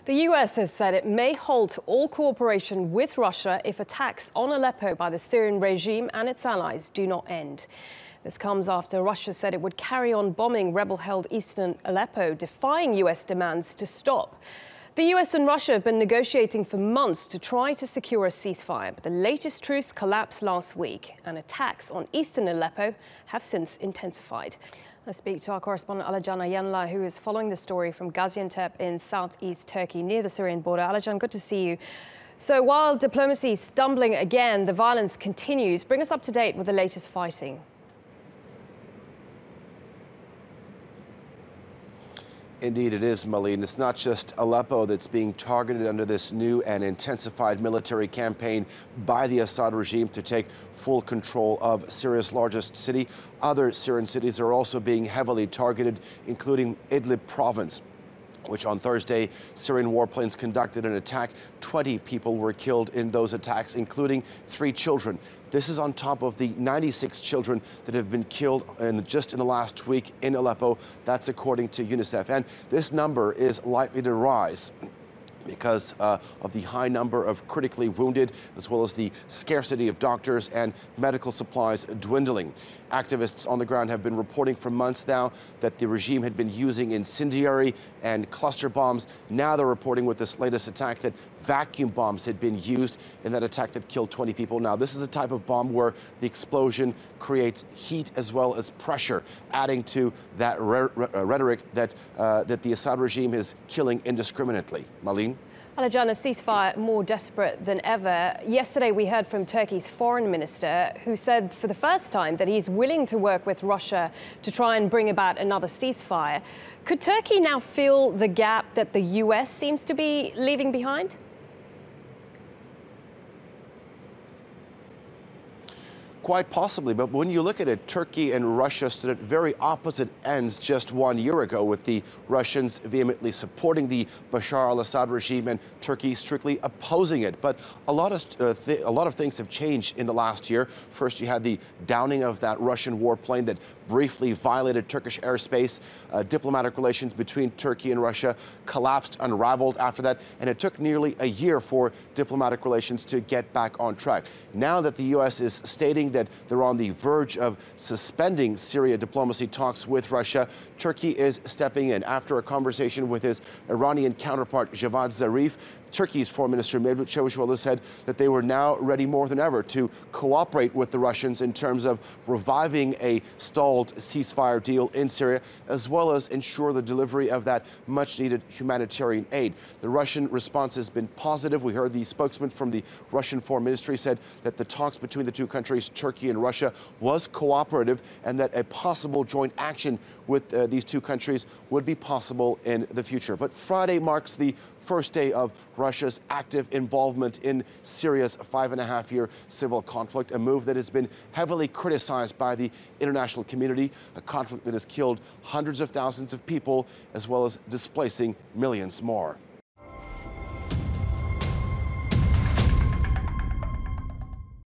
The US has said it may halt all cooperation with Russia if attacks on Aleppo by the Syrian regime and its allies do not end. This comes after Russia said it would carry on bombing rebel-held eastern Aleppo, defying US demands to stop. The US and Russia have been negotiating for months to try to secure a ceasefire, but the latest truce collapsed last week, and attacks on eastern Aleppo have since intensified. I speak to our correspondent Alican Ayanlar, who is following the story from Gaziantep in southeast Turkey, near the Syrian border. Alican, good to see you. So while diplomacy is stumbling again, the violence continues. Bring us up to date with the latest fighting. Indeed, it is, Malene. It's not just Aleppo that's being targeted under this new and intensified military campaign by the Assad regime to take full control of Syria's largest city. Other Syrian cities are also being heavily targeted, including Idlib province, which on Thursday, Syrian warplanes conducted an attack. 20 people were killed in those attacks, including 3 children. This is on top of the 96 children that have been killed just in the last week in Aleppo. That's according to UNICEF. And this number is likely to rise because of the high number of critically wounded, as well as the scarcity of doctors and medical supplies dwindling. Activists on the ground have been reporting for months now that the regime had been using incendiary and cluster bombs. Now they're reporting with this latest attack that vacuum bombs had been used in that attack that killed 20 people. Now, this is a type of bomb where the explosion creates heat as well as pressure, adding to that rhetoric that the Assad regime is killing indiscriminately. Malene? Alican, a ceasefire more desperate than ever. Yesterday, we heard from Turkey's foreign minister, who said for the first time that he's willing to work with Russia to try and bring about another ceasefire. Could Turkey now fill the gap that the US seems to be leaving behind? Quite possibly, but when you look at it, Turkey and Russia stood at very opposite ends just 1 year ago, with the Russians vehemently supporting the Bashar al-Assad regime and Turkey strictly opposing it. But a lot of things have changed in the last year. First, you had the downing of that Russian warplane that briefly violated Turkish airspace. Diplomatic relations between Turkey and Russia collapsed, unraveled after that, and it took nearly a year for diplomatic relations to get back on track. Now that the U.S. is stating that they're on the verge of suspending Syria diplomacy talks with Russia, Turkey is stepping in. After a conversation with his Iranian counterpart, Javad Zarif, Turkey's Foreign Minister Mevlut Çavuşoğlu said that they were now ready more than ever to cooperate with the Russians in terms of reviving a stalled ceasefire deal in Syria, as well as ensure the delivery of that much-needed humanitarian aid. The Russian response has been positive. We heard the spokesman from the Russian Foreign Ministry said that the talks between the two countries, Turkey and Russia, was cooperative, and that a possible joint action with these two countries would be possible in the future. But Friday marks the first day of Russia's active involvement in Syria's 5.5-year civil conflict, a move that has been heavily criticized by the international community, a conflict that has killed hundreds of thousands of people, as well as displacing millions more.